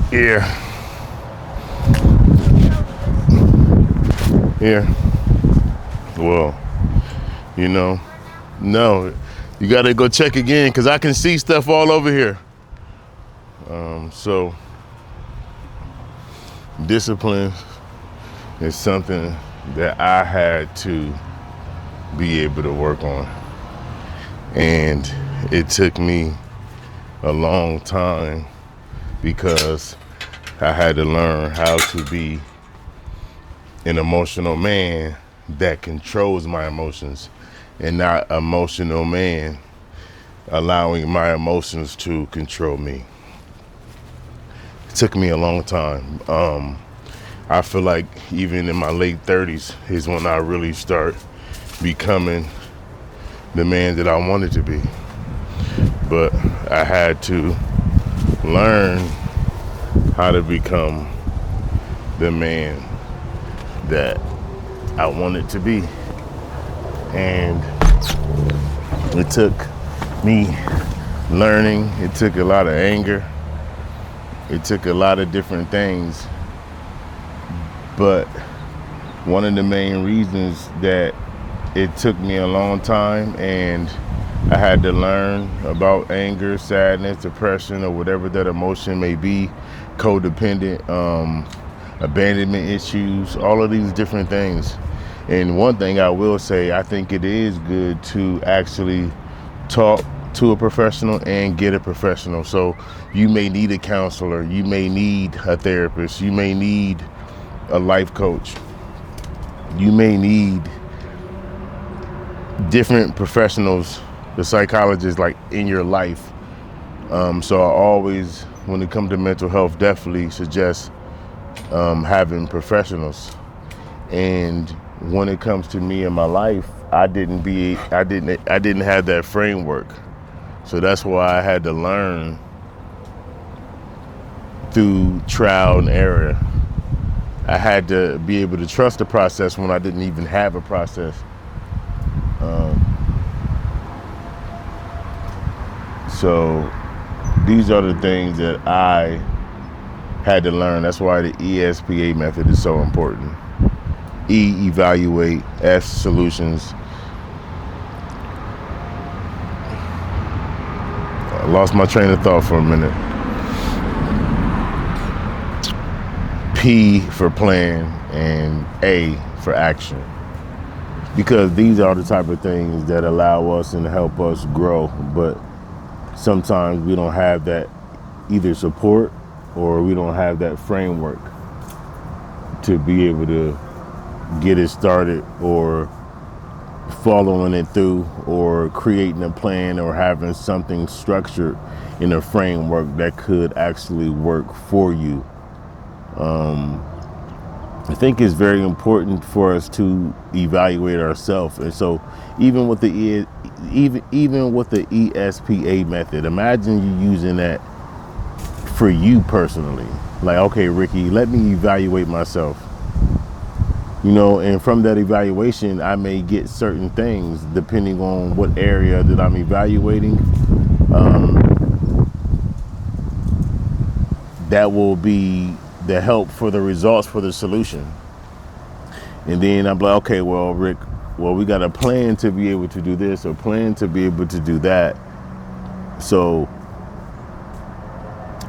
Yeah. Yeah. Well, you know, no, you gotta go check again because I can see stuff all over here. So discipline is something that I had to be able to work on. And it took me a long time because I had to learn how to be an emotional man that controls my emotions and not an emotional man allowing my emotions to control me. It took me a long time. I feel like even in my late 30s is when I really start becoming the man that I wanted to be. But I had to learn how to become the man that I wanted to be. And it took me learning, it took a lot of anger, it took a lot of different things. But one of the main reasons that it took me a long time and I had to learn about anger, sadness, depression, or whatever that emotion may be, codependent, abandonment issues, all of these different things. And one thing I will say, I think it is good to actually talk to a professional and get a professional. So you may need a counselor, you may need a therapist, you may need a life coach, you may need different professionals, the psychologists, like in your life. So I always, when it comes to mental health, definitely suggest having professionals. And when it comes to me in my life, I didn't have that framework. So that's why I had to learn through trial and error. I had to be able to trust the process when I didn't even have a process. So these are the things that I had to learn. That's why the ESPA method is so important. E, evaluate. S, solutions. I lost my train of thought for a minute. P for plan and A for action. Because these are the type of things that allow us and help us grow. But sometimes we don't have that either support or we don't have that framework to be able to get it started or following it through or creating a plan or having something structured in a framework that could actually work for you. I think it's very important for us to evaluate ourselves. And so even with the ESPA method, imagine you using that for you personally. Like, okay, Ricky, let me evaluate myself. And from that evaluation, I may get certain things depending on what area that I'm evaluating. That will be the help for the results for the solution. And then I'm like, okay, well, Rick, we got a plan to be able to do this or plan to be able to do that. So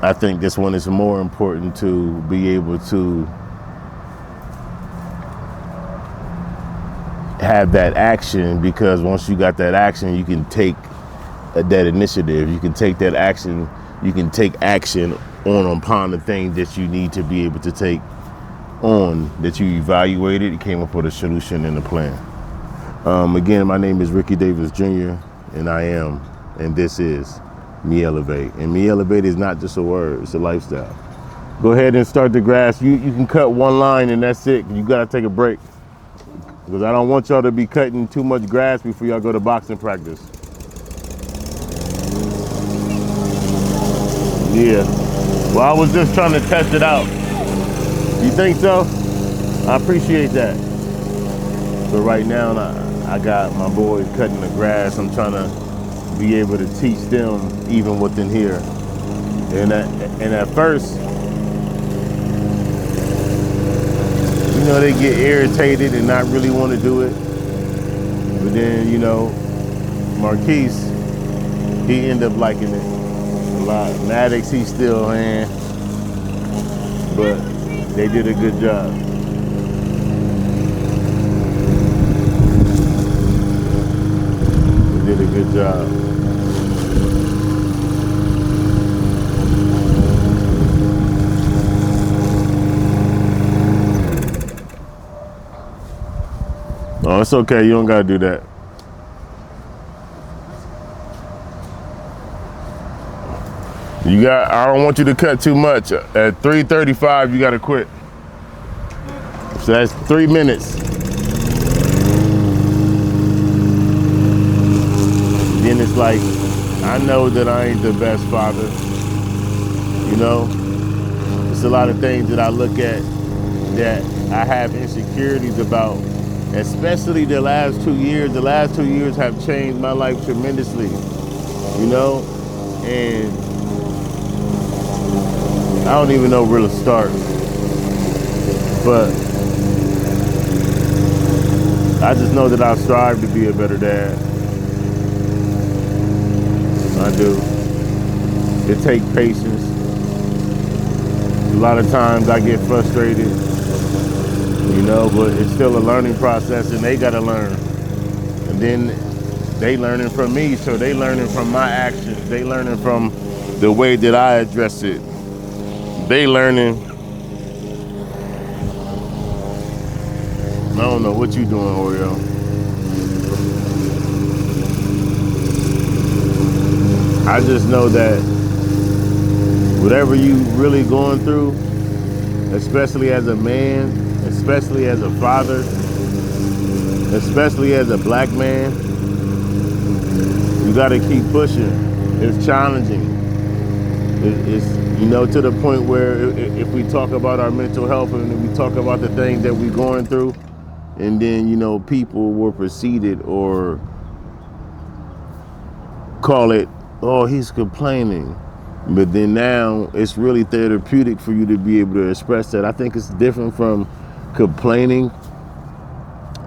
I think this one is more important to be able to have that action, because once you got that action, you can take that initiative, you can take that action, you can take action upon the thing that you need to be able to take on, that you evaluated, you came up with a solution and a plan. Again, my name is Ricky Davis Jr. and this is Me Elevate. And Me Elevate is not just a word, it's a lifestyle. Go ahead and start the grass. You can cut one line and that's it. You gotta take a break, because I don't want y'all to be cutting too much grass before y'all go to boxing practice. Yeah. Well, I was just trying to test it out. You think so? I appreciate that. So right now, I got my boys cutting the grass. I'm trying to be able to teach them even within here. And at first, they get irritated and not really want to do it. But then, Marquise, he ended up liking it a lot. Maddox, he still, man, but they did a good job. They did a good job. Oh, it's okay. You don't gotta do that. I don't want you to cut too much. At 3:35, you gotta quit. So that's 3 minutes. Then it's like, I know that I ain't the best father. It's a lot of things that I look at that I have insecurities about, especially the last 2 years. The last 2 years have changed my life tremendously, and I don't even know where to start. But I just know that I strive to be a better dad. I do. It takes patience. A lot of times I get frustrated, but it's still a learning process, and they gotta learn. And then they learning from me, so they learning from my actions. They learning from the way that I address it. They learning. I don't know what you doing, Oreo. I just know that whatever you really going through, especially as a man, especially as a father, especially as a black man, you gotta keep pushing. It's challenging. It's to the point where if we talk about our mental health and we talk about the things that we're going through, and then people will proceed it or call it, oh, he's complaining. But then now it's really therapeutic for you to be able to express that. I think it's different from complaining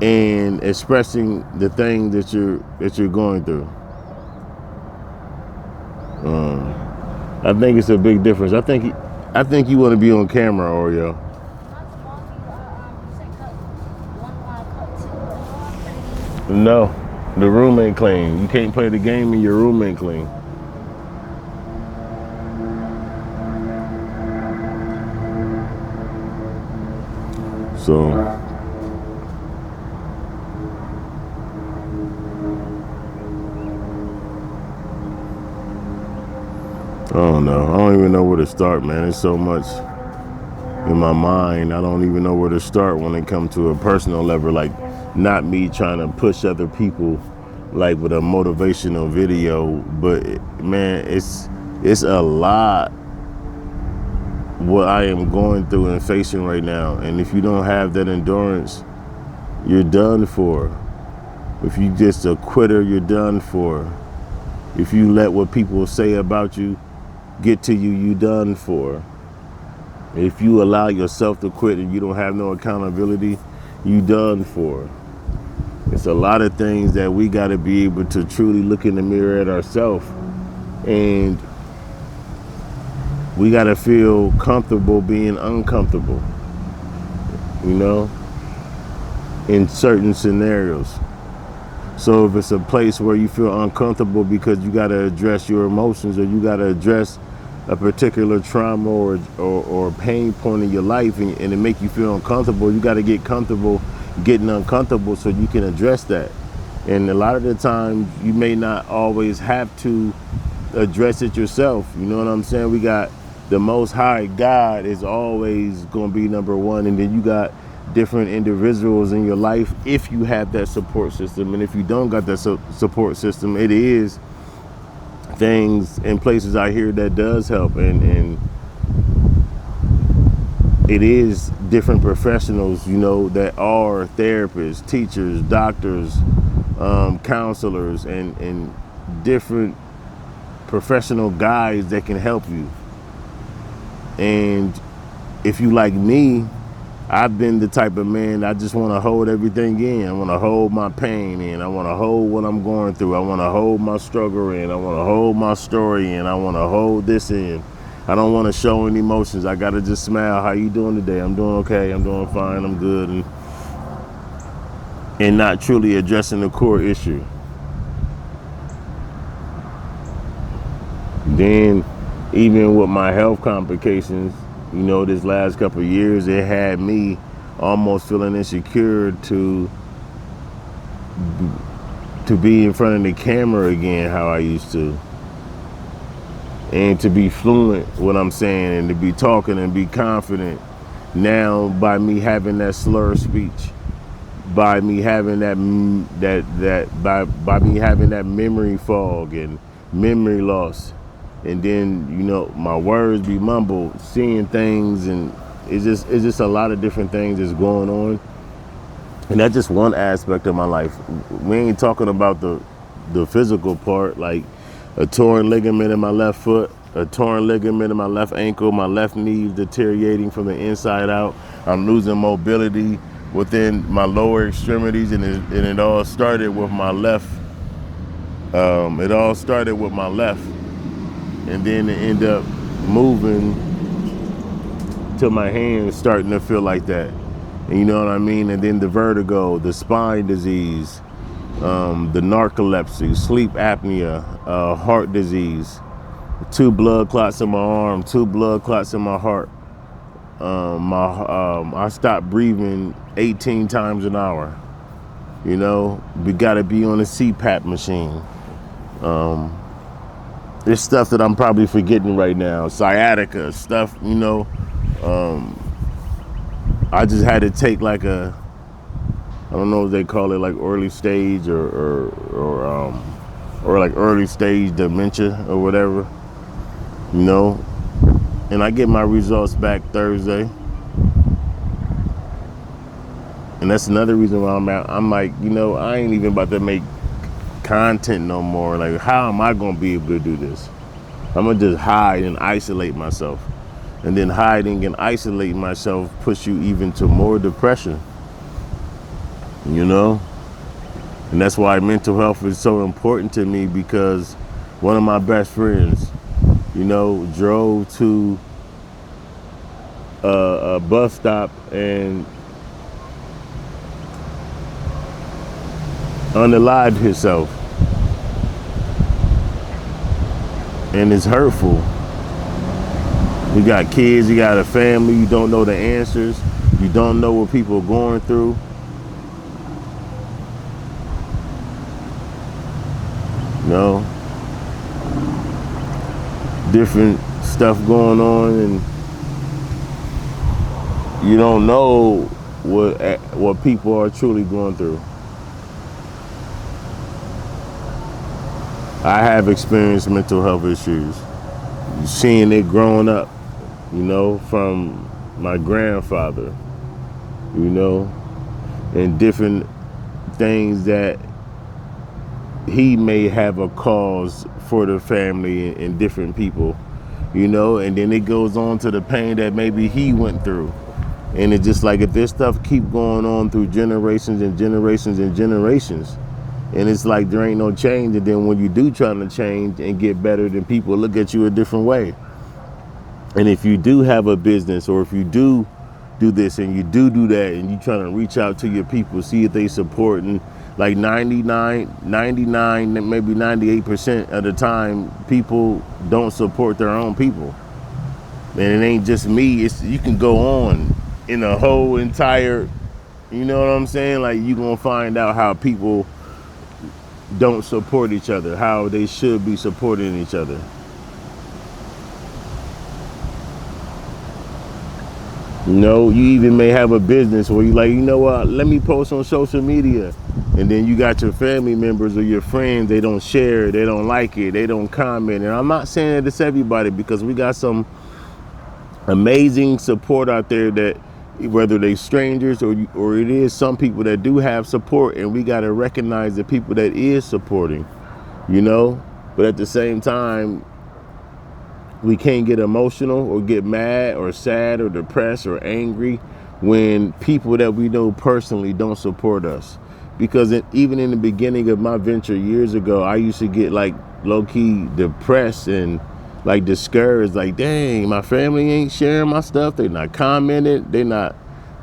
and expressing the thing that you're going through. I think it's a big difference. I think you want to be on camera, Oreo. No, the room ain't clean. You can't play the game and your room ain't clean. So I don't know. I don't even know where to start, man. There's so much in my mind. I don't even know where to start when it comes to a personal level. Like, not me trying to push other people, like with a motivational video, but man, it's a lot what I am going through and facing right now. And if you don't have that endurance, you're done for. If you just a quitter, you're done for. If you let what people say about you get to you, you done for. If you allow yourself to quit and you don't have no accountability, you done for. It's a lot of things that we got to be able to truly look in the mirror at ourselves, and we got to feel comfortable being uncomfortable, in certain scenarios. So if it's a place where you feel uncomfortable because you got to address your emotions, or you got to address a particular trauma or pain point in your life, and it make you feel uncomfortable, you got to get comfortable getting uncomfortable so you can address that. And a lot of the time you may not always have to address it yourself. You know what I'm saying? We got the Most High God is always going to be number one, and then you got different individuals in your life if you have that support system. And if you don't got that support system, it is things and places I hear that does help, and it is different professionals, that are therapists, teachers, doctors, counselors, and different professional guys that can help you. And if you like me, I've been the type of man, I just want to hold everything in. I want to hold my pain in. I want to hold what I'm going through. I want to hold my struggle in. I want to hold my story in. I want to hold this in. I don't want to show any emotions. I got to just smile. How you doing today? I'm doing okay. I'm doing fine. I'm good. And not truly addressing the core issue. Then, even with my health complications, you know, this last couple of years, it had me almost feeling insecure to be in front of the camera again how I used to. And to be fluent what I'm saying and to be talking and be confident now by me having that slur of speech, by me having by me having that memory fog and memory loss. And then, you know, my words be mumbled, seeing things, and it's just a lot of different things that's going on. And that's just one aspect of my life. We ain't talking about the physical part, like a torn ligament in my left foot, a torn ligament in my left ankle, my left knee is deteriorating from the inside out. I'm losing mobility within my lower extremities, and it all started with my left. It all started with my left, and then it ended up moving to my hands, starting to feel like that. And you know what I mean? And then the vertigo, the spine disease, the narcolepsy, sleep apnea, heart disease, 2 blood clots in my arm, 2 blood clots in my heart. I stopped breathing 18 times an hour. You know, we gotta be on a CPAP machine. There's stuff that I'm probably forgetting right now. Sciatica, stuff, you know. I just had to take like I don't know if they call it like early stage or like early stage dementia or whatever, you know. And I get my results back Thursday. And that's another reason why I'm like, you know, I ain't even about to make content no more. Like, how am I gonna be able to do this? I'm gonna just hide and isolate myself. And then hiding and isolating myself push you even to more depression, you know? And that's why mental health is so important to me, because one of my best friends, you know, drove to a bus stop and unalived himself. And it's hurtful. You got kids, you got a family, you don't know the answers, you don't know what people are going through. You know, different stuff going on, and you don't know what people are truly going through. I have experienced mental health issues, seeing it growing up, you know, from my grandfather, you know, and different things that he may have a cause for the family and different people, you know, and then it goes on to the pain that maybe he went through. And it's just like, if this stuff keep going on through generations and generations and generations, and it's like there ain't no change, and then when you do try to change and get better, then people look at you a different way. And if you do have a business, or if you do this and you do that, and you trying to reach out to your people, see if they support, and like 99, maybe 98% of the time, people don't support their own people. And it ain't just me, it's, you can go on in a whole entire, you know what I'm saying? Like, you gonna find out how people don't support each other, how they should be supporting each other. You know, you even may have a business where you like, you know what, let me post on social media. And then you got your family members or your friends, they don't share, they don't like it, they don't comment. And I'm not saying that it's everybody, because we got some amazing support out there, that whether they strangers or it is some people that do have support, and we got to recognize the people that is supporting, you know. But at the same time, we can't get emotional or get mad or sad or depressed or angry when people that we know personally don't support us. Because even in the beginning of my venture years ago, I used to get like low-key depressed and like discouraged, like, dang, my family ain't sharing my stuff, they not commenting, they not,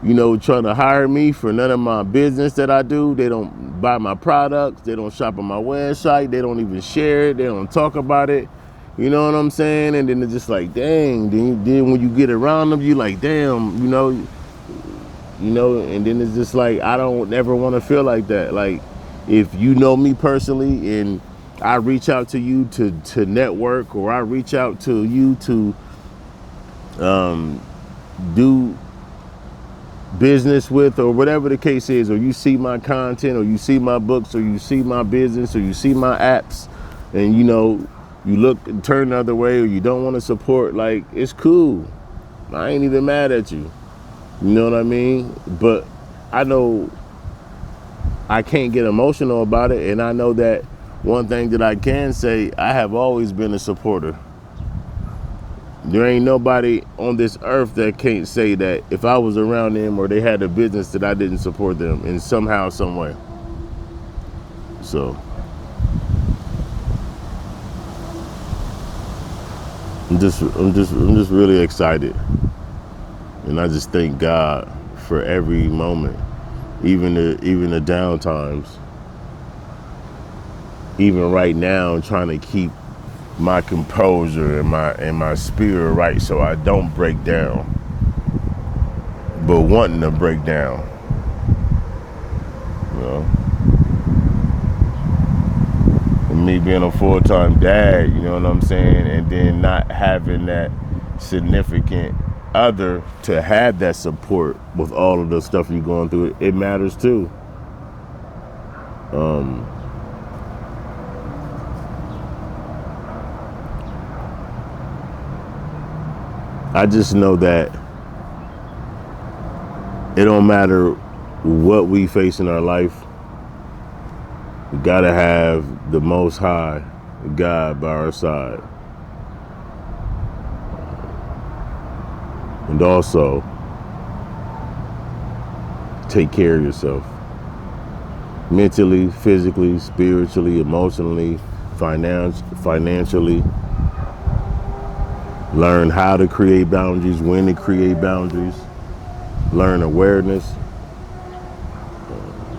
trying to hire me for none of my business that I do. They don't buy my products, they don't shop on my website, they don't even share it, they don't talk about it. You know what I'm saying? And then it's just like, dang, then when you get around them, you like, damn, and then it's just like, I don't ever want to feel like that. Like, if you know me personally and I reach out to you to network, or I reach out to you to do business with, or whatever the case is, or you see my content, or you see my books, or you see my business, or you see my apps, and you look and turn the other way, or you don't want to support, like, it's cool. I ain't even mad at you. You know what I mean? But I know I can't get emotional about it, and I know that one thing that I can say, I have always been a supporter. There ain't nobody on this earth that can't say that if I was around them or they had a business that I didn't support them in somehow, some way. So I'm just really excited. And I just thank God for every moment, even the down times. Even right now, trying to keep my composure and my spirit right so I don't break down, but wanting to break down. And me being a full-time dad, you know what I'm saying, and then not having that significant other to have that support with all of the stuff you're going through, it matters too. I just know that it don't matter what we face in our life, we gotta have the Most High God by our side. And also, take care of yourself. Mentally, physically, spiritually, emotionally, financially. Learn how to create boundaries, when to create boundaries. Learn awareness.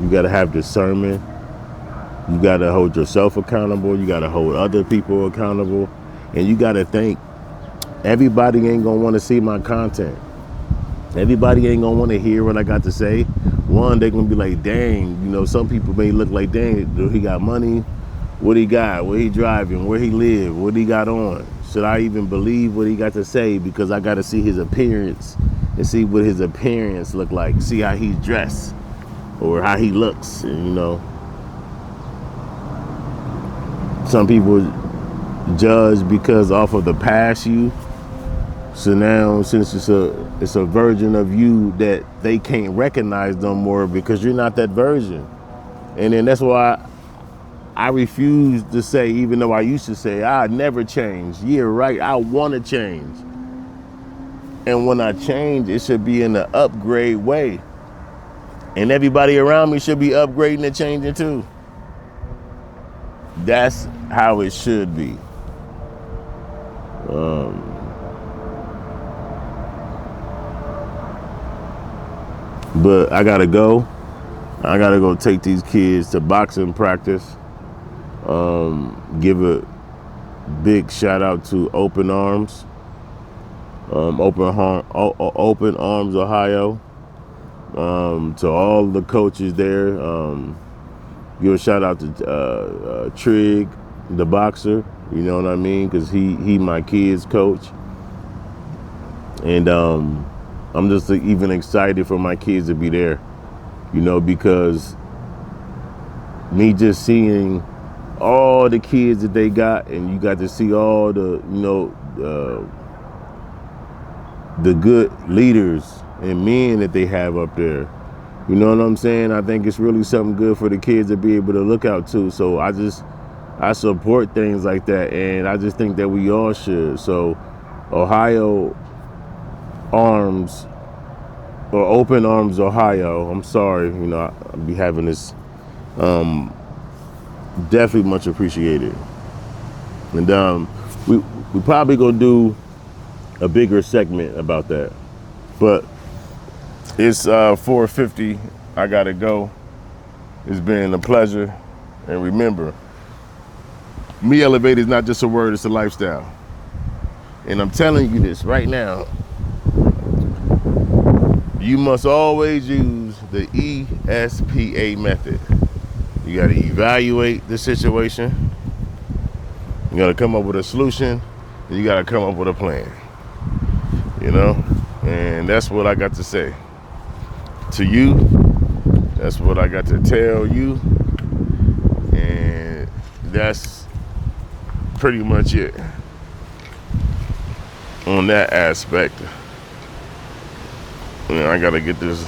You gotta have discernment. You gotta hold yourself accountable. You gotta hold other people accountable. And you gotta think, everybody ain't gonna wanna see my content. Everybody ain't gonna wanna hear what I got to say. One, they gonna be like, dang, some people may look like, dang, do he got money? What he got? Where he driving? Where he live? What he got on? Should I even believe what he got to say? Because I gotta see his appearance and see what his appearance look like. See how he's dressed or how he looks. And, some people judge because off of the past you. So now, since it's a version of you that they can't recognize no more because you're not that version. And then that's why I refuse to say, even though I used to say, I never change. Yeah, right, I want to change. And when I change, it should be in an upgrade way. And everybody around me should be upgrading and changing too. That's how it should be. But I gotta go. I gotta go take these kids to boxing practice. Give a big shout out to Open Arms, Open Arms Ohio. To all the coaches there. Give a shout out to Trig, the boxer. You know what I mean? Because he my kids' coach. And I'm just even excited for my kids to be there, because me just seeing all the kids that they got, and you got to see all the, the good leaders and men that they have up there. You know what I'm saying? I think it's really something good for the kids to be able to look out to. So I support things like that, and I just think that we all should. So Ohio Arms or Open Arms Ohio. I'm sorry, I'll be having this. Definitely much appreciated. And we probably gonna do a bigger segment about that. But it's 4:50. I gotta go. It's been a pleasure. And remember, Me Elevate is not just a word, it's a lifestyle. And I'm telling you this right now. You must always use the ESPA method. You gotta evaluate the situation. You gotta come up with a solution. And you gotta come up with a plan. And that's what I got to say to you. That's what I got to tell you. And that's pretty much it on that aspect. I gotta get this.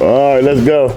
All right, let's go.